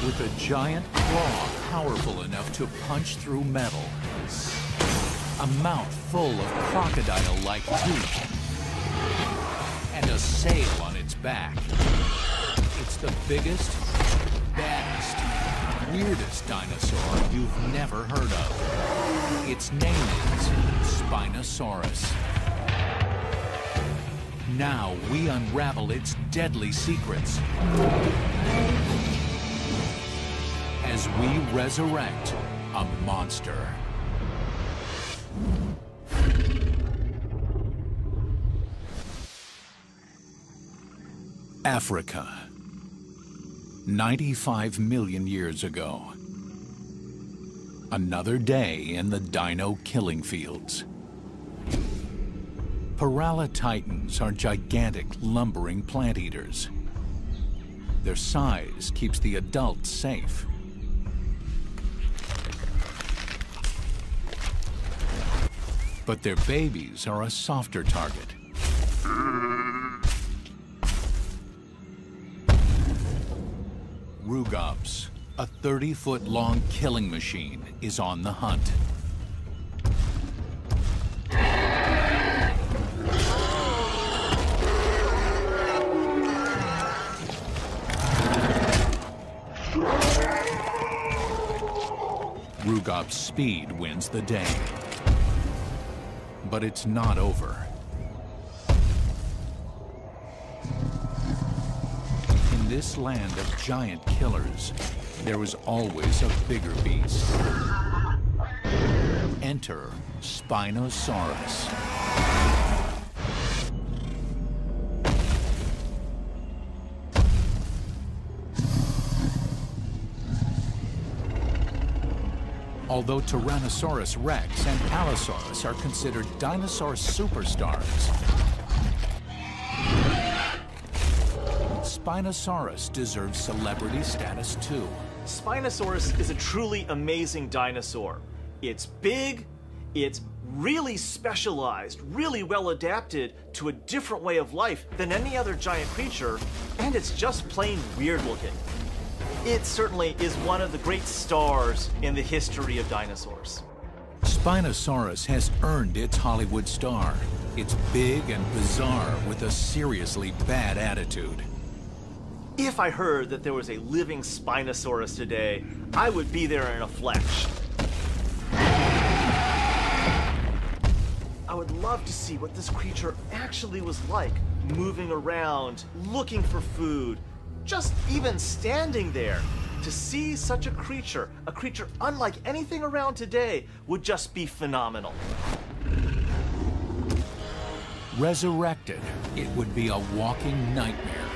with a giant claw powerful enough to punch through metal. A mouth full of crocodile-like teeth. And a sail on its back. It's the biggest, baddest, weirdest dinosaur you've never heard of. Its name is Spinosaurus. Now we unravel its deadly secrets as we resurrect a monster. Africa, 95 million years ago. Another day in the dino killing fields. Paralititans are gigantic, lumbering plant eaters. Their size keeps the adults safe. But their babies are a softer target. Rugops, a 30-foot-long killing machine, is on the hunt. Rugop's speed wins the day. But it's not over. In this land of giant killers, there is always a bigger beast. Enter Spinosaurus. Although Tyrannosaurus rex and Allosaurus are considered dinosaur superstars, Spinosaurus deserves celebrity status too. Spinosaurus is a truly amazing dinosaur. It's big, it's really specialized, really well adapted to a different way of life than any other giant creature, and it's just plain weird looking. It certainly is one of the great stars in the history of dinosaurs. Spinosaurus has earned its Hollywood star. It's big and bizarre with a seriously bad attitude. If I heard that there was a living Spinosaurus today, I would be there in a flash. I would love to see what this creature actually was like, moving around, looking for food, just even standing there. To see such a creature unlike anything around today, would just be phenomenal. Resurrected, it would be a walking nightmare.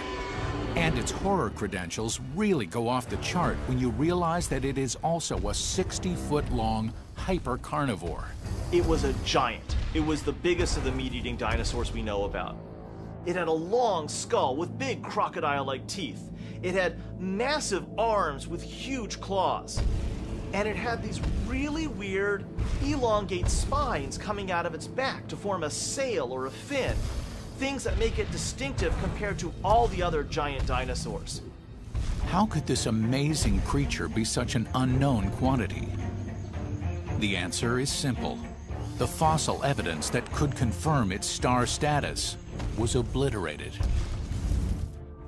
And its horror credentials really go off the chart when you realize that it is also a 60-foot-long hypercarnivore. It was a giant. It was the biggest of the meat-eating dinosaurs we know about. It had a long skull with big crocodile-like teeth. It had massive arms with huge claws. And it had these really weird, elongate spines coming out of its back to form a sail or a fin. Things that make it distinctive compared to all the other giant dinosaurs. How could this amazing creature be such an unknown quantity? The answer is simple. The fossil evidence that could confirm its star status was obliterated.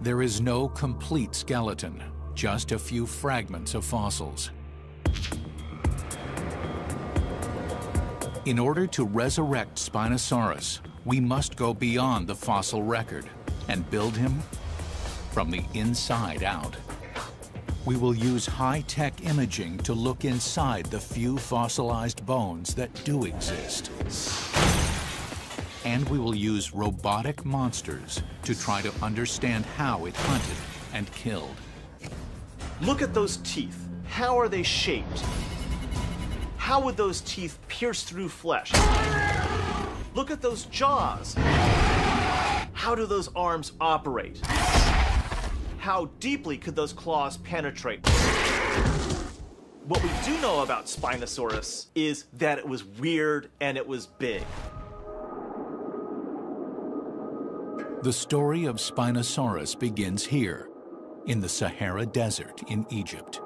There is no complete skeleton, just a few fragments of fossils. In order to resurrect Spinosaurus, we must go beyond the fossil record and build him from the inside out. We will use high-tech imaging to look inside the few fossilized bones that do exist. And we will use robotic monsters to try to understand how it hunted and killed. Look at those teeth. How are they shaped? How would those teeth pierce through flesh? Look at those jaws. How do those arms operate? How deeply could those claws penetrate? What we do know about Spinosaurus is that it was weird and it was big. The story of Spinosaurus begins here, in the Sahara Desert in Egypt.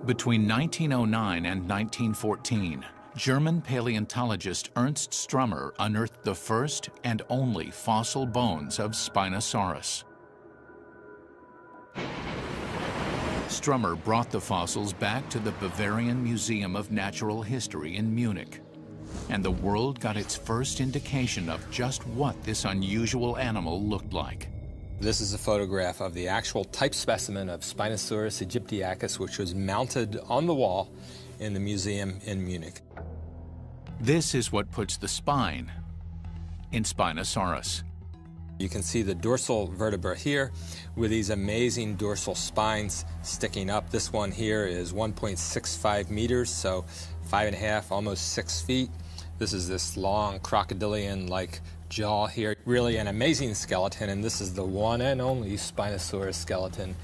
Between 1909 and 1914, German paleontologist Ernst Strummer unearthed the first and only fossil bones of Spinosaurus. Strummer brought the fossils back to the Bavarian Museum of Natural History in Munich, and the world got its first indication of just what this unusual animal looked like. This is a photograph of the actual type specimen of Spinosaurus aegyptiacus, which was mounted on the wall in the museum in Munich. This is what puts the spine in Spinosaurus. You can see the dorsal vertebra here with these amazing dorsal spines sticking up. This one here is 1.65 meters, so 5.5, almost 6 feet. This is this long crocodilian-like jaw here. Really an amazing skeleton, and this is the one and only Spinosaurus skeleton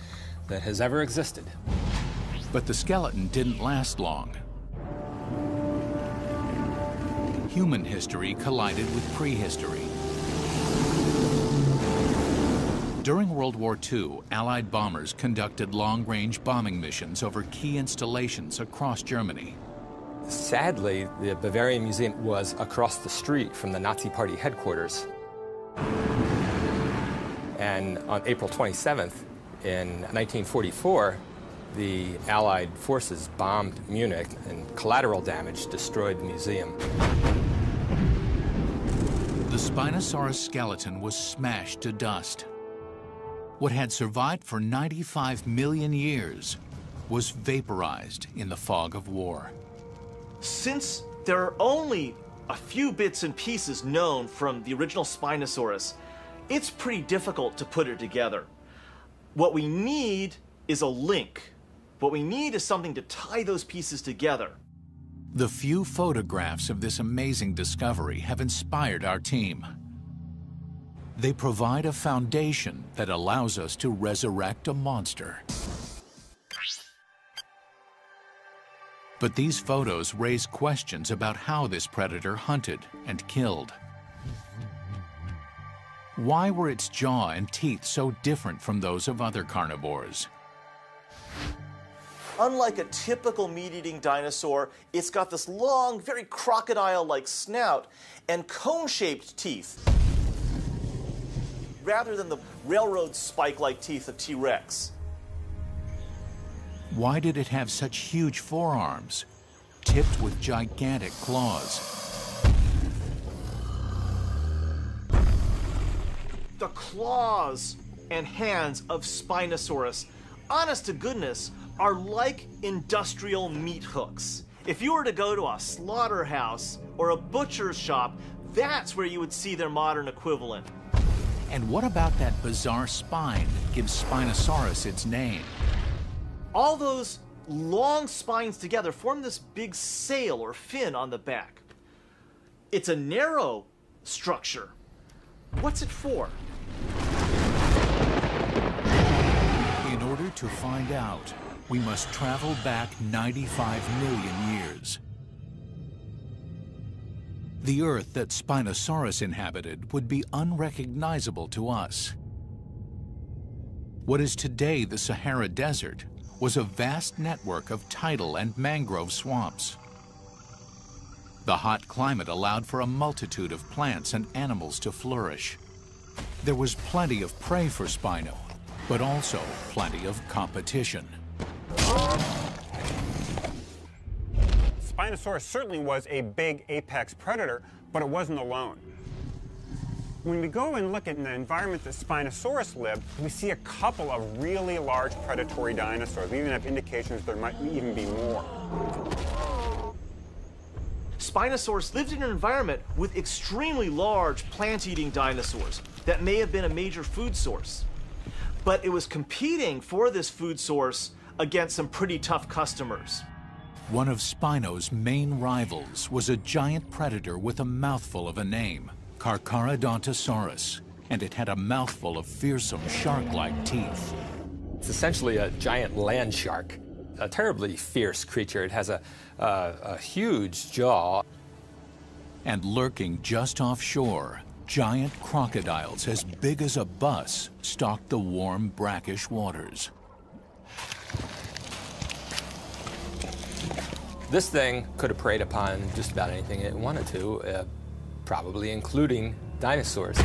that has ever existed. But the skeleton didn't last long. Human history collided with prehistory. During World War II, Allied bombers conducted long-range bombing missions over key installations across Germany. Sadly, the Bavarian Museum was across the street from the Nazi Party headquarters. And on April 27th, in 1944, the Allied forces bombed Munich, and collateral damage destroyed the museum. The Spinosaurus skeleton was smashed to dust. What had survived for 95 million years was vaporized in the fog of war. Since there are only a few bits and pieces known from the original Spinosaurus, it's pretty difficult to put it together. What we need is a link. What we need is something to tie those pieces together. The few photographs of this amazing discovery have inspired our team. They provide a foundation that allows us to resurrect a monster. But these photos raise questions about how this predator hunted and killed. Why were its jaw and teeth so different from those of other carnivores? Unlike a typical meat-eating dinosaur, it's got this long, very crocodile-like snout and cone-shaped teeth, rather than the railroad spike-like teeth of T-Rex. Why did it have such huge forearms, tipped with gigantic claws? The claws and hands of Spinosaurus, honest to goodness, are like industrial meat hooks. If you were to go to a slaughterhouse or a butcher's shop, that's where you would see their modern equivalent. And what about that bizarre spine that gives Spinosaurus its name? All those long spines together form this big sail or fin on the back. It's a narrow structure. What's it for? In order to find out, we must travel back 95 million years. The Earth that Spinosaurus inhabited would be unrecognizable to us. What is today the Sahara Desert was a vast network of tidal and mangrove swamps. The hot climate allowed for a multitude of plants and animals to flourish. There was plenty of prey for Spino, but also plenty of competition. Spinosaurus certainly was a big apex predator, but it wasn't alone. When we go and look at the environment that Spinosaurus lived, we see a couple of really large predatory dinosaurs. We even have indications there might even be more. Spinosaurus lived in an environment with extremely large plant-eating dinosaurs that may have been a major food source. But it was competing for this food source against some pretty tough customers. One of Spino's main rivals was a giant predator with a mouthful of a name, Carcharodontosaurus, and it had a mouthful of fearsome shark-like teeth. It's essentially a giant land shark, a terribly fierce creature. It has a huge jaw. And lurking just offshore, giant crocodiles as big as a bus stalked the warm, brackish waters. This thing could have preyed upon just about anything it wanted to, probably including dinosaurs.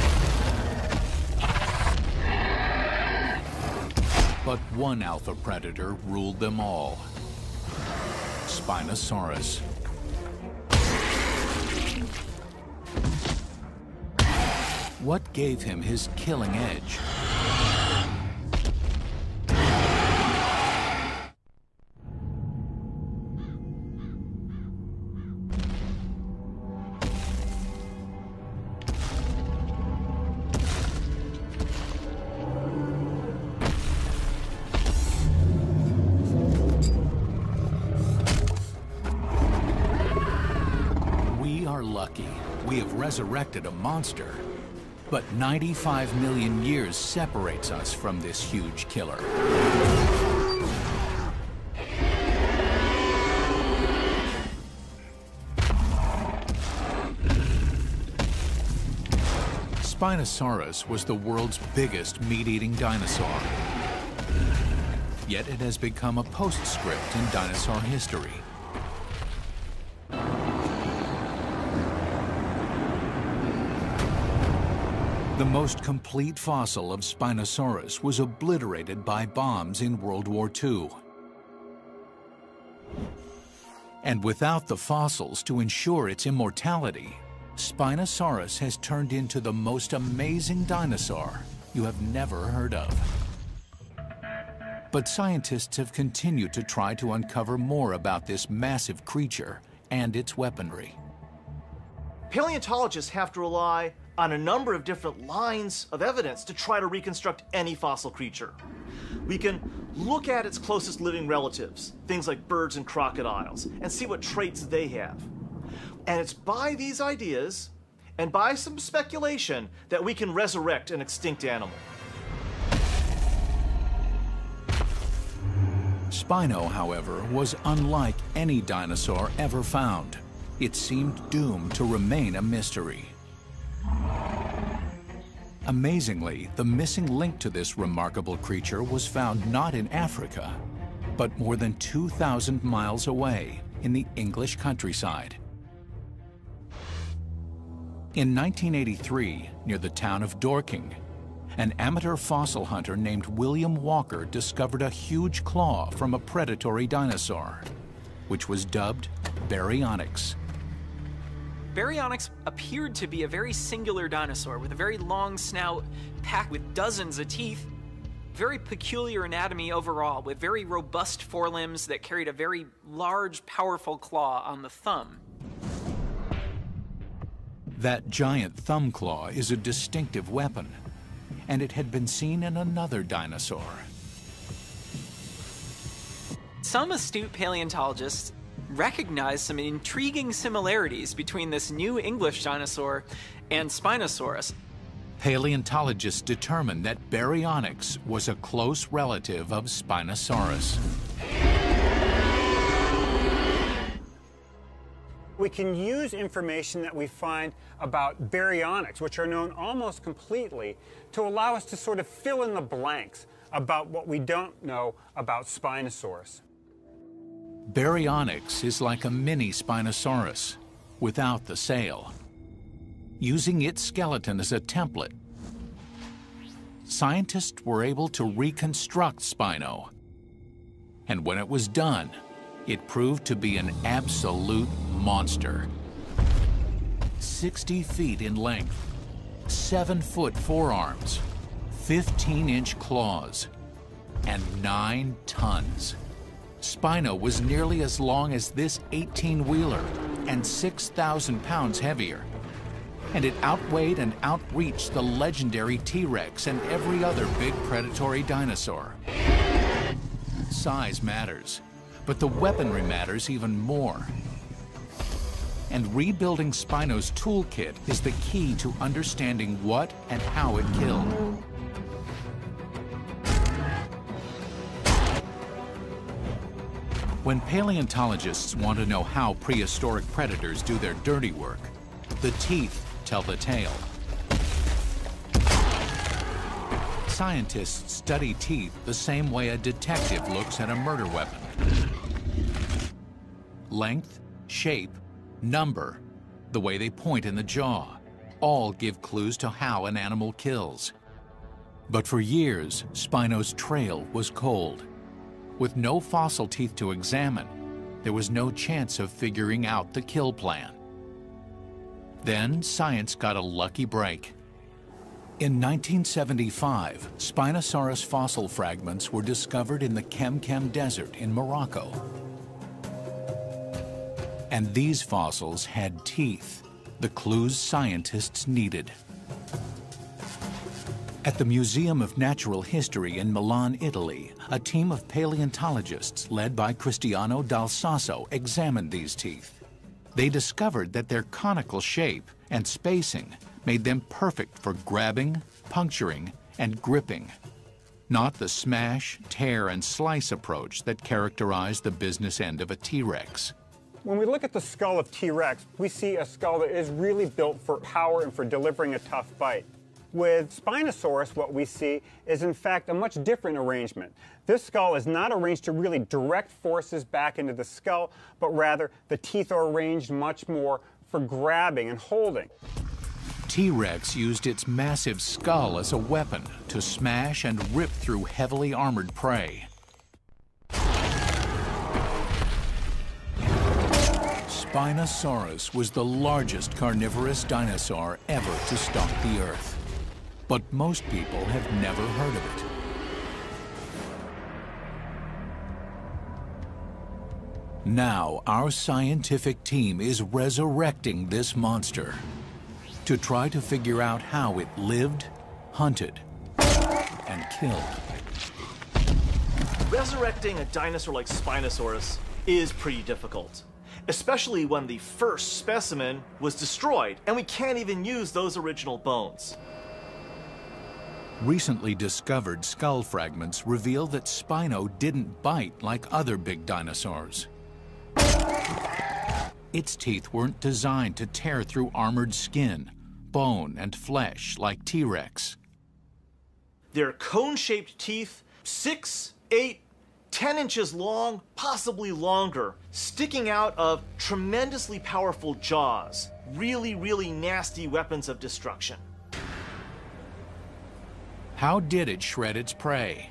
But one alpha predator ruled them all: Spinosaurus. What gave him his killing edge? We are lucky. We have resurrected a monster. But 95 million years separates us from this huge killer. Spinosaurus was the world's biggest meat-eating dinosaur. Yet it has become a postscript in dinosaur history. The most complete fossil of Spinosaurus was obliterated by bombs in World War II. And without the fossils to ensure its immortality, Spinosaurus has turned into the most amazing dinosaur you have never heard of. But scientists have continued to try to uncover more about this massive creature and its weaponry. Paleontologists have to rely on a number of different lines of evidence to try to reconstruct any fossil creature. We can look at its closest living relatives, things like birds and crocodiles, and see what traits they have. And it's by these ideas, and by some speculation, that we can resurrect an extinct animal. Spino, however, was unlike any dinosaur ever found. It seemed doomed to remain a mystery. Amazingly, the missing link to this remarkable creature was found not in Africa, but more than 2,000 miles away in the English countryside. In 1983, near the town of Dorking, an amateur fossil hunter named William Walker discovered a huge claw from a predatory dinosaur, which was dubbed Baryonyx. Baryonyx appeared to be a very singular dinosaur with a very long snout packed with dozens of teeth, very peculiar anatomy overall, with very robust forelimbs that carried a very large, powerful claw on the thumb. That giant thumb claw is a distinctive weapon, and it had been seen in another dinosaur. Some astute paleontologists recognize some intriguing similarities between this new English dinosaur and Spinosaurus. Paleontologists determined that Baryonyx was a close relative of Spinosaurus. We can use information that we find about baryonyx, which are known almost completely, to allow us to sort of fill in the blanks about what we don't know about Spinosaurus. Baryonyx is like a mini Spinosaurus, without the sail. Using its skeleton as a template, scientists were able to reconstruct Spino. And when it was done, it proved to be an absolute monster. 60 feet in length, 7-foot forearms, 15-inch claws, and 9 tons. Spino was nearly as long as this 18-wheeler and 6,000 pounds heavier. And it outweighed and outreached the legendary T-Rex and every other big predatory dinosaur. Size matters, but the weaponry matters even more. And rebuilding Spino's toolkit is the key to understanding what and how it killed. When paleontologists want to know how prehistoric predators do their dirty work, the teeth tell the tale. Scientists study teeth the same way a detective looks at a murder weapon. Length, shape, number, the way they point in the jaw, all give clues to how an animal kills. But for years, Spino's trail was cold. With no fossil teeth to examine, there was no chance of figuring out the kill plan. Then science got a lucky break. In 1975, Spinosaurus fossil fragments were discovered in the Kemkem Desert in Morocco. And these fossils had teeth, the clues scientists needed. At the Museum of Natural History in Milan, Italy, a team of paleontologists led by Cristiano Dal Sasso examined these teeth. They discovered that their conical shape and spacing made them perfect for grabbing, puncturing, and gripping, not the smash, tear, and slice approach that characterized the business end of a T-Rex. When we look at the skull of T-Rex, we see a skull that is really built for power and for delivering a tough bite. With Spinosaurus, what we see is in fact a much different arrangement. This skull is not arranged to really direct forces back into the skull, but rather the teeth are arranged much more for grabbing and holding. T-Rex used its massive skull as a weapon to smash and rip through heavily armored prey. Spinosaurus was the largest carnivorous dinosaur ever to stalk the Earth. But most people have never heard of it. Now, our scientific team is resurrecting this monster to try to figure out how it lived, hunted, and killed. Resurrecting a dinosaur like Spinosaurus is pretty difficult, especially when the first specimen was destroyed and we can't even use those original bones. Recently discovered skull fragments reveal that Spino didn't bite like other big dinosaurs. Its teeth weren't designed to tear through armored skin, bone, and flesh like T-Rex. They're cone-shaped teeth, 6, 8, 10 inches long, possibly longer, sticking out of tremendously powerful jaws. Really, really nasty weapons of destruction. How did it shred its prey?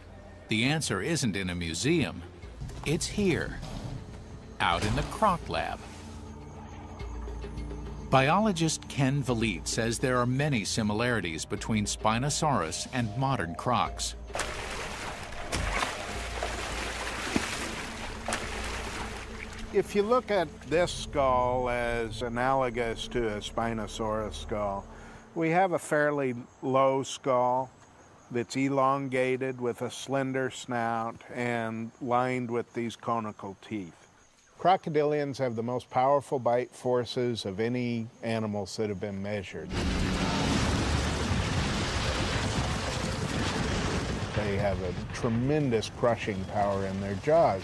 The answer isn't in a museum. It's here, out in the Croc Lab. Biologist Ken Vliet says there are many similarities between Spinosaurus and modern crocs. If you look at this skull as analogous to a Spinosaurus skull, we have a fairly low skull that's elongated with a slender snout and lined with these conical teeth. Crocodilians have the most powerful bite forces of any animals that have been measured. They have a tremendous crushing power in their jaws,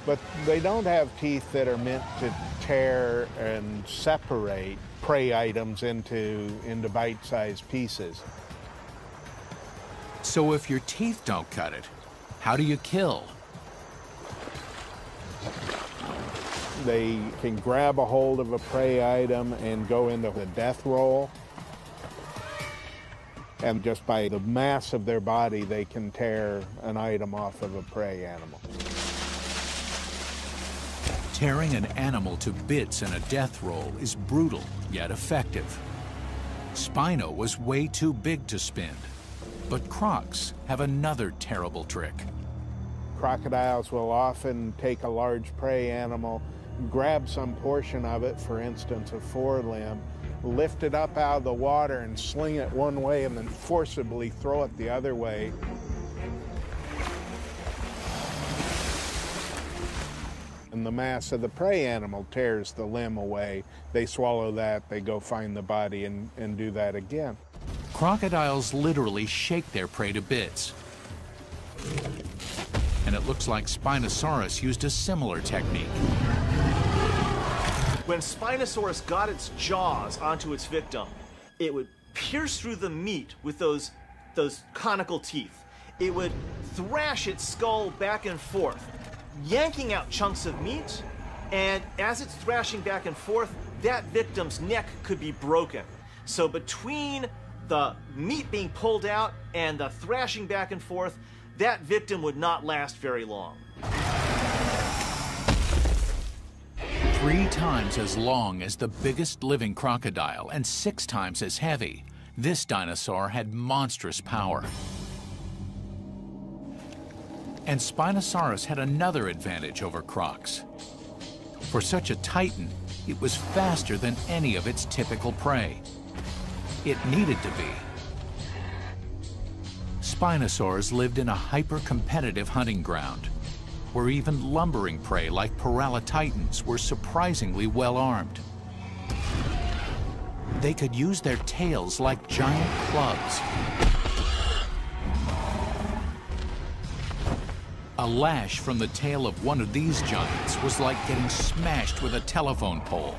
but they don't have teeth that are meant to tear and separate prey items into bite-sized pieces. So if your teeth don't cut it, how do you kill? They can grab a hold of a prey item and go into the death roll. And just by the mass of their body, they can tear an item off of a prey animal. Tearing an animal to bits in a death roll is brutal, yet effective. Spino was way too big to spin. But crocs have another terrible trick. Crocodiles will often take a large prey animal, grab some portion of it, for instance a forelimb, lift it up out of the water and sling it one way and then forcibly throw it the other way. And the mass of the prey animal tears the limb away. They swallow that, they go find the body and do that again. Crocodiles literally shake their prey to bits. And it looks like Spinosaurus used a similar technique. When Spinosaurus got its jaws onto its victim, it would pierce through the meat with those those conical teeth. It would thrash its skull back and forth, yanking out chunks of meat, and as it's thrashing back and forth, that victim's neck could be broken. So between the meat being pulled out and the thrashing back and forth, that victim would not last very long. 3 times as long as the biggest living crocodile and 6 times as heavy, this dinosaur had monstrous power. And Spinosaurus had another advantage over crocs. For such a titan, it was faster than any of its typical prey. It needed to be. Spinosaurs lived in a hyper-competitive hunting ground, where even lumbering prey like Paralititans were surprisingly well-armed. They could use their tails like giant clubs. A lash from the tail of one of these giants was like getting smashed with a telephone pole.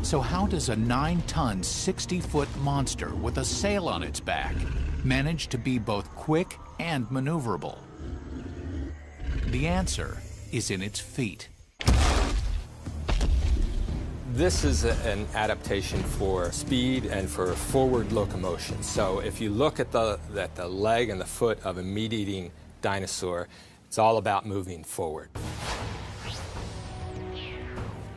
So how does a 9-ton, 60-foot monster with a sail on its back manage to be both quick and maneuverable? The answer is in its feet. This is an adaptation for speed and for forward locomotion. So if you look at the leg and the foot of a meat-eating dinosaur, it's all about moving forward.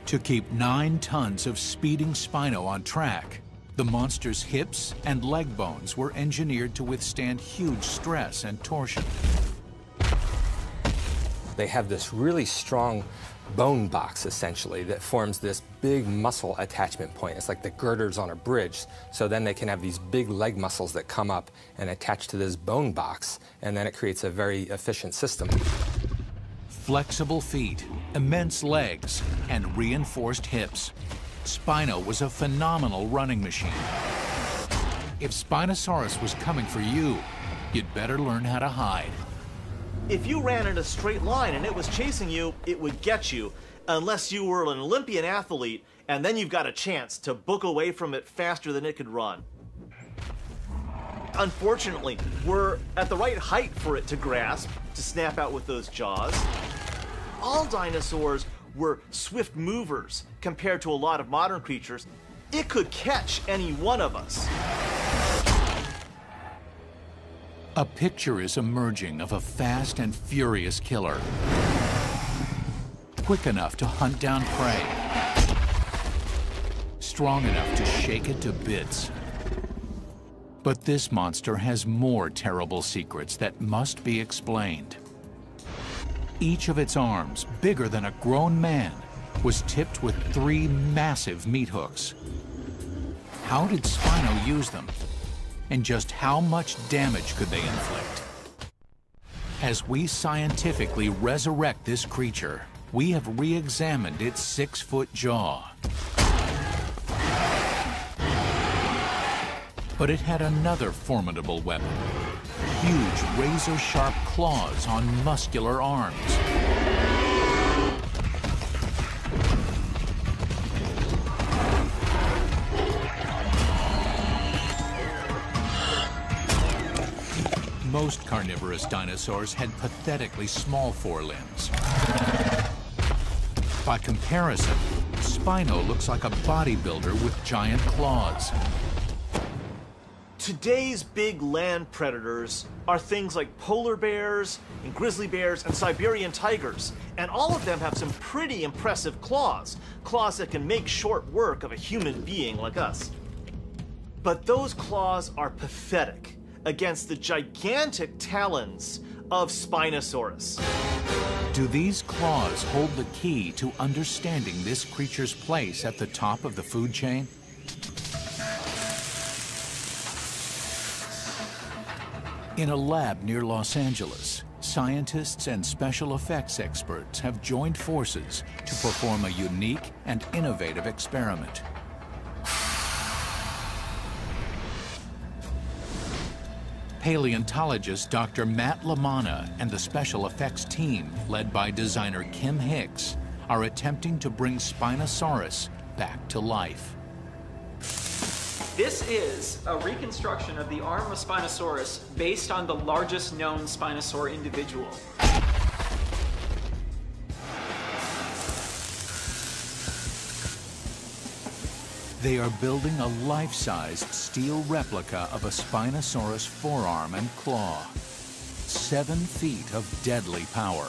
To keep 9 tons of speeding Spino on track, the monster's hips and leg bones were engineered to withstand huge stress and torsion. They have this really strong bone box, essentially, that forms this big muscle attachment point. It's like the girders on a bridge. So then they can have these big leg muscles that come up and attach to this bone box, and then it creates a very efficient system. Flexible feet, immense legs, and reinforced hips. Spino was a phenomenal running machine. If Spinosaurus was coming for you, you'd better learn how to hide. If you ran in a straight line and it was chasing you, it would get you, unless you were an Olympian athlete, and then you've got a chance to book away from it faster than it could run. Unfortunately, we're at the right height for it to grasp, to snap out with those jaws. All dinosaurs were swift movers compared to a lot of modern creatures. It could catch any one of us. A picture is emerging of a fast and furious killer, quick enough to hunt down prey, strong enough to shake it to bits. But this monster has more terrible secrets that must be explained. Each of its arms, bigger than a grown man, was tipped with 3 massive meat hooks. How did Spino use them? And just how much damage could they inflict? As we scientifically resurrect this creature, we have re-examined its 6-foot jaw. But it had another formidable weapon: huge razor-sharp claws on muscular arms. Most carnivorous dinosaurs had pathetically small forelimbs. By comparison, Spino looks like a bodybuilder with giant claws. Today's big land predators are things like polar bears and grizzly bears and Siberian tigers, and all of them have some pretty impressive claws that can make short work of a human being like us. But those claws are pathetic against the gigantic talons of Spinosaurus. Do these claws hold the key to understanding this creature's place at the top of the food chain? In a lab near Los Angeles, scientists and special effects experts have joined forces to perform a unique and innovative experiment. Paleontologist Dr. Matt LaManna and the special effects team, led by designer Kim Hicks, are attempting to bring Spinosaurus back to life. This is a reconstruction of the arm of Spinosaurus based on the largest known Spinosaur individual. They are building a life-sized steel replica of a Spinosaurus forearm and claw. 7 feet of deadly power.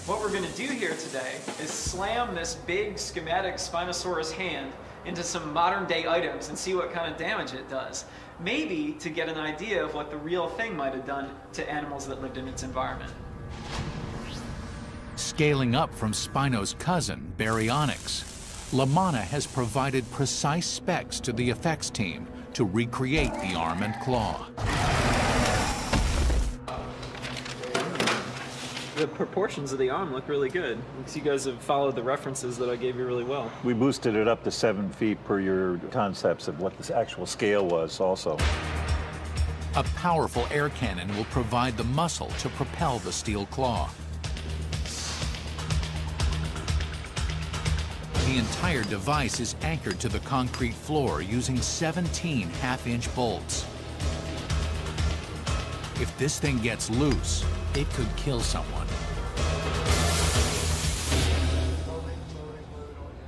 What we're going to do here today is slam this big schematic Spinosaurus hand into some modern-day items and see what kind of damage it does. Maybe to get an idea of what the real thing might have done to animals that lived in its environment. Scaling up from Spino's cousin, Baryonyx, Lamanna has provided precise specs to the effects team to recreate the arm and claw. The proportions of the arm look really good, because you guys have followed the references that I gave you really well. We boosted it up to 7 feet per your concepts of what the actual scale was also. A powerful air cannon will provide the muscle to propel the steel claw. The entire device is anchored to the concrete floor using 17 half-inch bolts. If this thing gets loose, it could kill someone.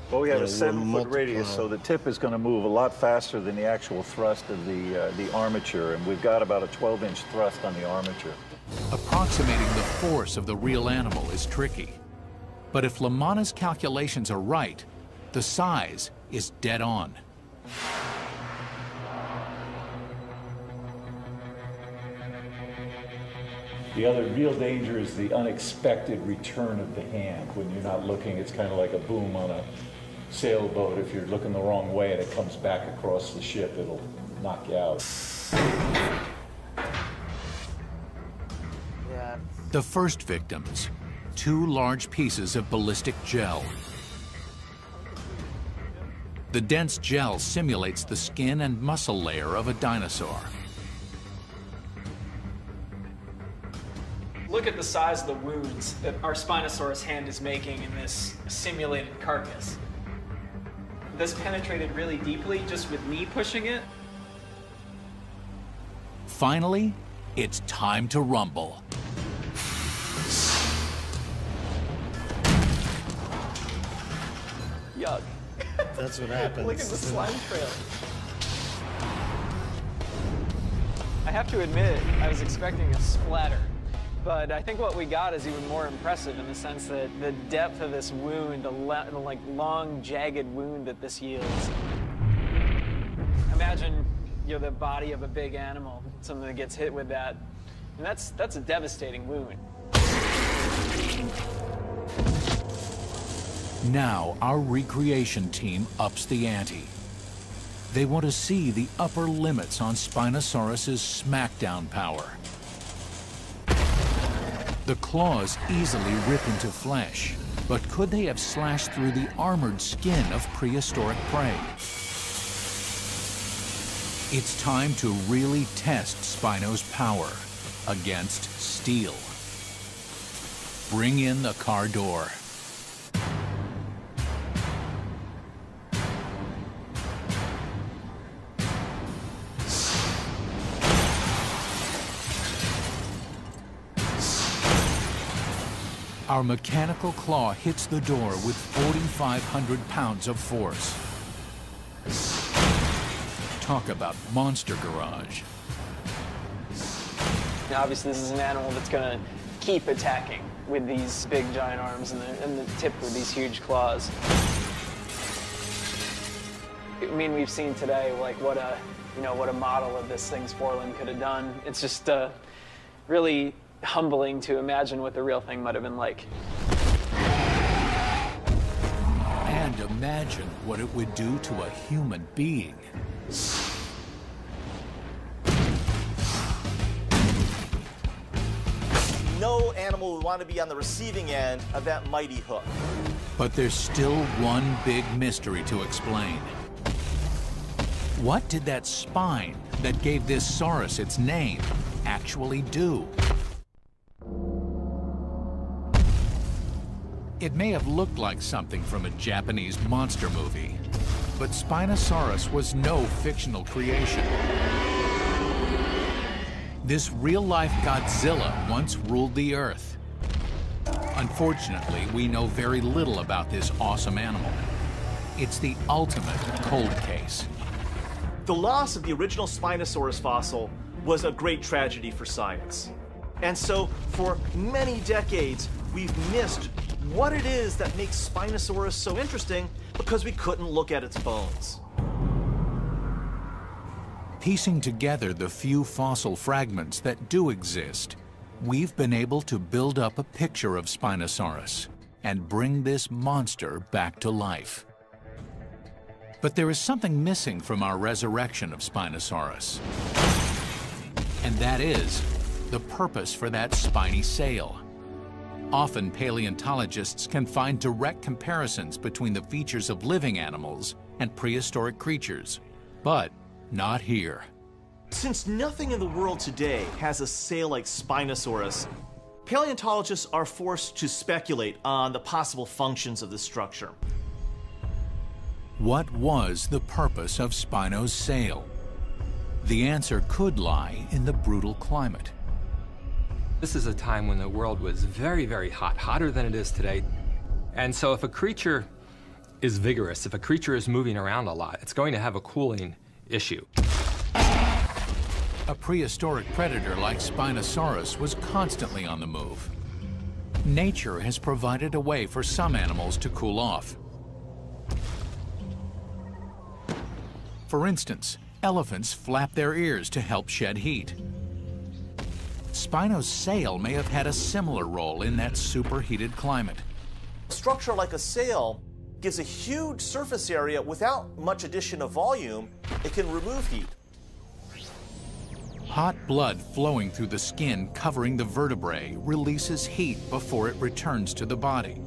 Well, we have a 7-foot radius, so the tip is going to move a lot faster than the actual thrust of the armature, and we've got about a 12-inch thrust on the armature. Approximating the force of the real animal is tricky. But if Lamanna's calculations are right, the size is dead on. The other real danger is the unexpected return of the hand. When you're not looking, it's kind of like a boom on a sailboat. If you're looking the wrong way and it comes back across the ship, it'll knock you out. The first victims, 2 large pieces of ballistic gel. The dense gel simulates the skin and muscle layer of a dinosaur. Look at the size of the wounds that our Spinosaurus hand is making in this simulated carcass. This penetrated really deeply just with me pushing it. Finally, it's time to rumble. Yuck. That's what happens. Look at the slime trail. I have to admit, I was expecting a splatter. But I think what we got is even more impressive in the sense that the depth of this wound, the like long, jagged wound that this yields. Imagine you're the body of a big animal, something that gets hit with that, and that's a devastating wound. Now our recreation team ups the ante. They want to see the upper limits on Spinosaurus's smackdown power. The claws easily rip into flesh, but could they have slashed through the armored skin of prehistoric prey? It's time to really test Spino's power against steel. Bring in the car door. Our mechanical claw hits the door with 4,500 pounds of force. Talk about monster garage. Now, obviously, this is an animal that's going to keep attacking with these big giant arms and the tip with these huge claws. I mean, we've seen today like what a model of this thing's forelimb could have done. It's just really humbling to imagine what the real thing might have been like. And imagine what it would do to a human being. No animal would want to be on the receiving end of that mighty hook. But there's still one big mystery to explain. What did that spine that gave this saurus its name actually do? It may have looked like something from a Japanese monster movie, but Spinosaurus was no fictional creation. This real-life Godzilla once ruled the Earth. Unfortunately, we know very little about this awesome animal. It's the ultimate cold case. The loss of the original Spinosaurus fossil was a great tragedy for science. And so, for many decades, we've missed what it is that makes Spinosaurus so interesting because we couldn't look at its bones. Piecing together the few fossil fragments that do exist, we've been able to build up a picture of Spinosaurus and bring this monster back to life. But there is something missing from our resurrection of Spinosaurus. And that is the purpose for that spiny sail. Often paleontologists can find direct comparisons between the features of living animals and prehistoric creatures, but not here. Since nothing in the world today has a sail like Spinosaurus, paleontologists are forced to speculate on the possible functions of this structure. What was the purpose of Spino's sail? The answer could lie in the brutal climate. This is a time when the world was very, very hot, hotter than it is today. And so if a creature is vigorous, if a creature is moving around a lot, it's going to have a cooling issue. A prehistoric predator like Spinosaurus was constantly on the move. Nature has provided a way for some animals to cool off. For instance, elephants flap their ears to help shed heat. Spino's sail may have had a similar role in that superheated climate. A structure like a sail gives a huge surface area without much addition of volume. It can remove heat. Hot blood flowing through the skin covering the vertebrae releases heat before it returns to the body.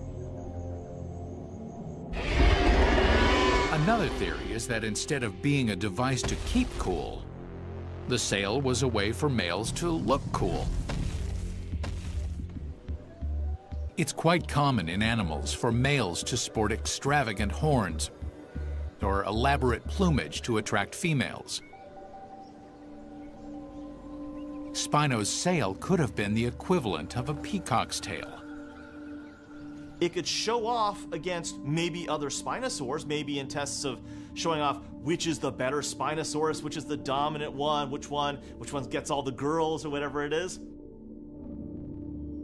Another theory is that instead of being a device to keep cool, the sail was a way for males to look cool. It's quite common in animals for males to sport extravagant horns or elaborate plumage to attract females. Spino's sail could have been the equivalent of a peacock's tail. It could show off against maybe other Spinosaurs, maybe in tests of showing off which is the better Spinosaurus, which is the dominant one, which one gets all the girls or whatever it is.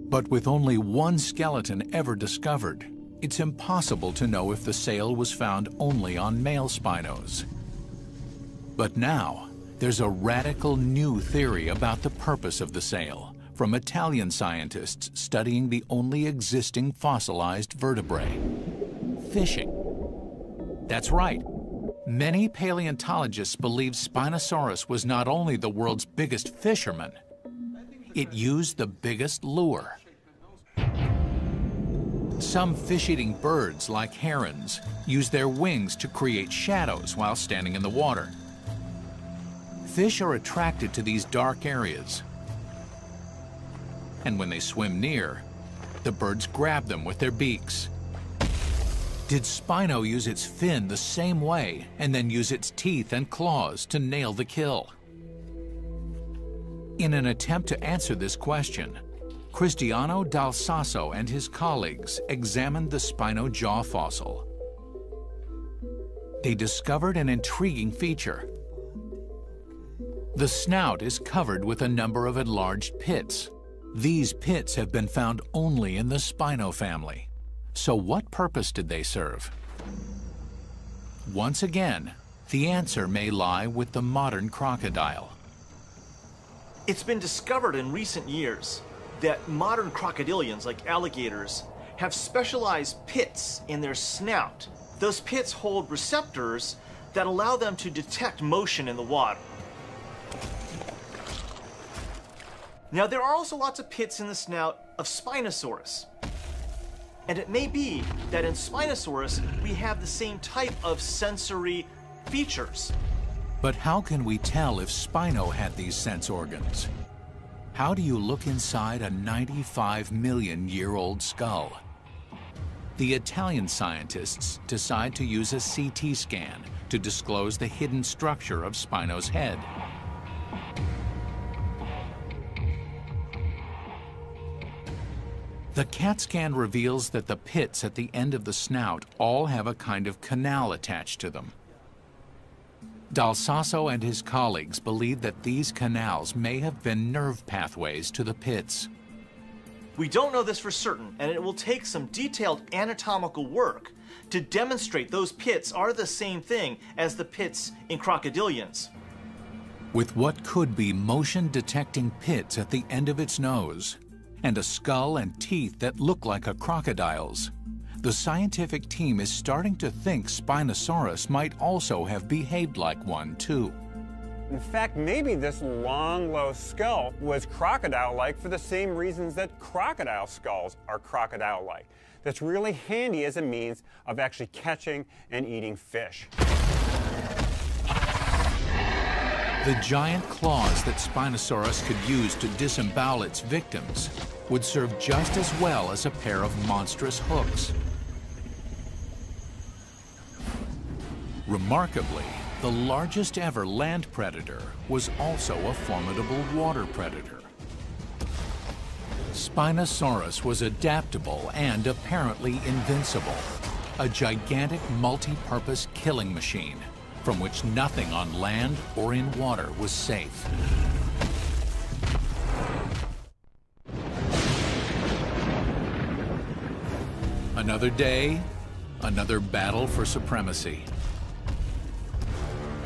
But with only one skeleton ever discovered, it's impossible to know if the sail was found only on male Spinos. But now, there's a radical new theory about the purpose of the sail from Italian scientists studying the only existing fossilized vertebrae: fishing. That's right. Many paleontologists believe Spinosaurus was not only the world's biggest fisherman, it used the biggest lure. Some fish-eating birds, like herons, use their wings to create shadows while standing in the water. Fish are attracted to these dark areas, and when they swim near, the birds grab them with their beaks. Did Spino use its fin the same way and then use its teeth and claws to nail the kill? In an attempt to answer this question, Cristiano Dal Sasso and his colleagues examined the Spino jaw fossil. They discovered an intriguing feature. The snout is covered with a number of enlarged pits. These pits have been found only in the Spino family. So what purpose did they serve? Once again, the answer may lie with the modern crocodile. It's been discovered in recent years that modern crocodilians, like alligators, have specialized pits in their snout. Those pits hold receptors that allow them to detect motion in the water. Now, there are also lots of pits in the snout of Spinosaurus. And it may be that in Spinosaurus, we have the same type of sensory features. But how can we tell if Spino had these sense organs? How do you look inside a 95-million-year-old skull? the Italian scientists decide to use a CT scan to disclose the hidden structure of Spino's head. The CAT scan reveals that the pits at the end of the snout all have a kind of canal attached to them. Dal Sasso and his colleagues believe that these canals may have been nerve pathways to the pits. We don't know this for certain, and it will take some detailed anatomical work to demonstrate those pits are the same thing as the pits in crocodilians. With what could be motion-detecting pits at the end of its nose, and a skull and teeth that look like a crocodile's, the scientific team is starting to think Spinosaurus might also have behaved like one, too. In fact, maybe this long, low skull was crocodile-like for the same reasons that crocodile skulls are crocodile-like. That's really handy as a means of actually catching and eating fish. The giant claws that Spinosaurus could use to disembowel its victims would serve just as well as a pair of monstrous hooks. Remarkably, the largest ever land predator was also a formidable water predator. Spinosaurus was adaptable and apparently invincible, a gigantic multi-purpose killing machine from which nothing on land or in water was safe. Another day, another battle for supremacy.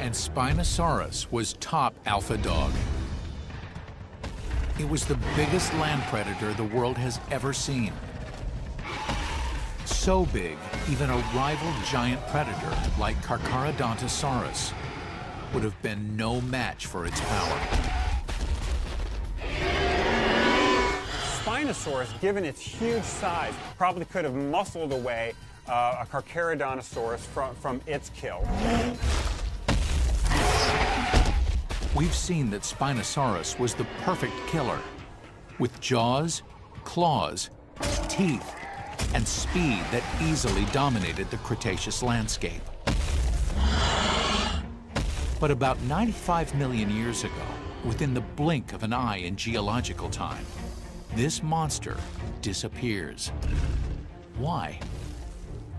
And Spinosaurus was top alpha dog. It was the biggest land predator the world has ever seen. So big, even a rival giant predator like Carcharodontosaurus would have been no match for its power. Spinosaurus, given its huge size, probably could have muscled away a Carcharodontosaurus from its kill. We've seen that Spinosaurus was the perfect killer, with jaws, claws, teeth, and speed that easily dominated the Cretaceous landscape. But about 95 million years ago, within the blink of an eye in geological time, this monster disappears. Why?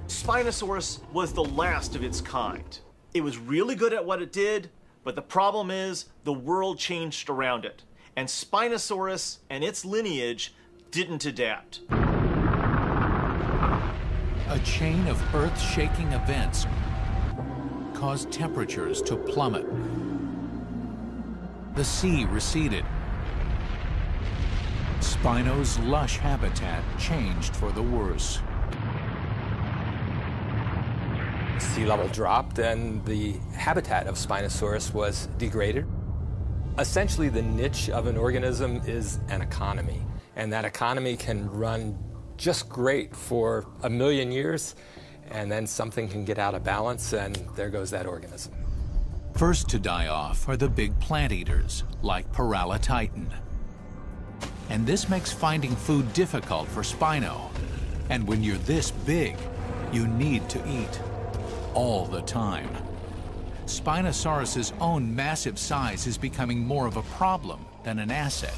Spinosaurus was the last of its kind. It was really good at what it did, but the problem is the world changed around it, and Spinosaurus and its lineage didn't adapt. A chain of earth-shaking events caused temperatures to plummet. The sea receded. Spino's lush habitat changed for the worse. Sea level dropped and the habitat of Spinosaurus was degraded. Essentially, the niche of an organism is an economy, and that economy can run just great for 1 million years, and then something can get out of balance, and there goes that organism. First to die off are the big plant eaters, like Paralititan. And this makes finding food difficult for Spino. And when you're this big, you need to eat all the time. Spinosaurus's own massive size is becoming more of a problem than an asset.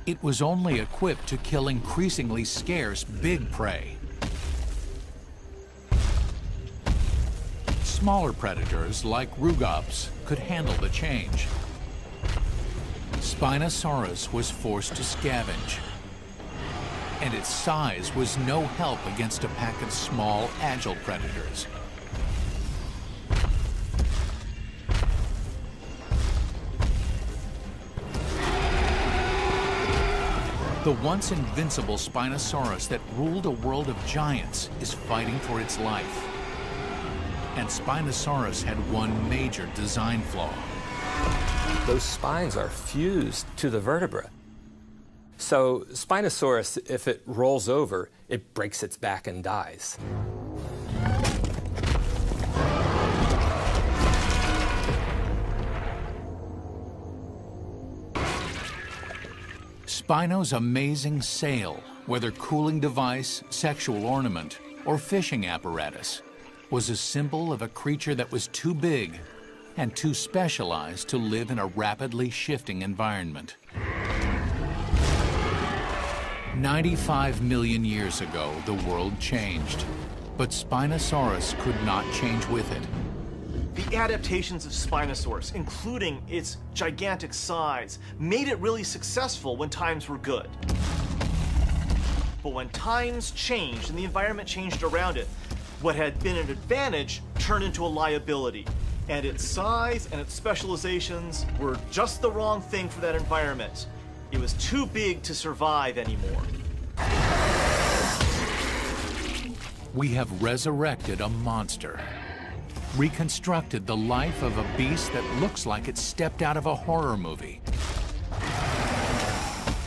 It was only equipped to kill increasingly scarce big prey. Smaller predators like rugops could handle the change. Spinosaurus was forced to scavenge, and its size was no help against a pack of small, agile predators. The once invincible Spinosaurus that ruled a world of giants is fighting for its life. And Spinosaurus had one major design flaw. Those spines are fused to the vertebra. So Spinosaurus, if it rolls over, it breaks its back and dies. Spino's amazing sail, whether cooling device, sexual ornament, or fishing apparatus, was a symbol of a creature that was too big and too specialized to live in a rapidly shifting environment. 95 million years ago, the world changed, but Spinosaurus could not change with it. The adaptations of Spinosaurus, including its gigantic size, made it really successful when times were good. But when times changed and the environment changed around it, what had been an advantage turned into a liability. And its size and its specializations were just the wrong thing for that environment. It was too big to survive anymore. We have resurrected a monster, reconstructed the life of a beast that looks like it stepped out of a horror movie,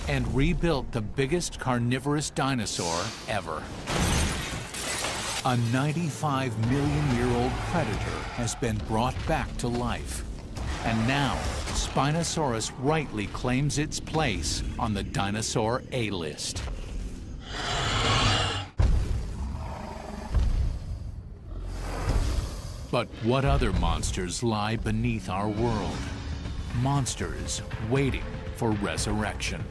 and rebuilt the biggest carnivorous dinosaur ever. A 95-million-year-old predator has been brought back to life, and now Spinosaurus rightly claims its place on the dinosaur A-list. But what other monsters lie beneath our world? Monsters waiting for resurrection.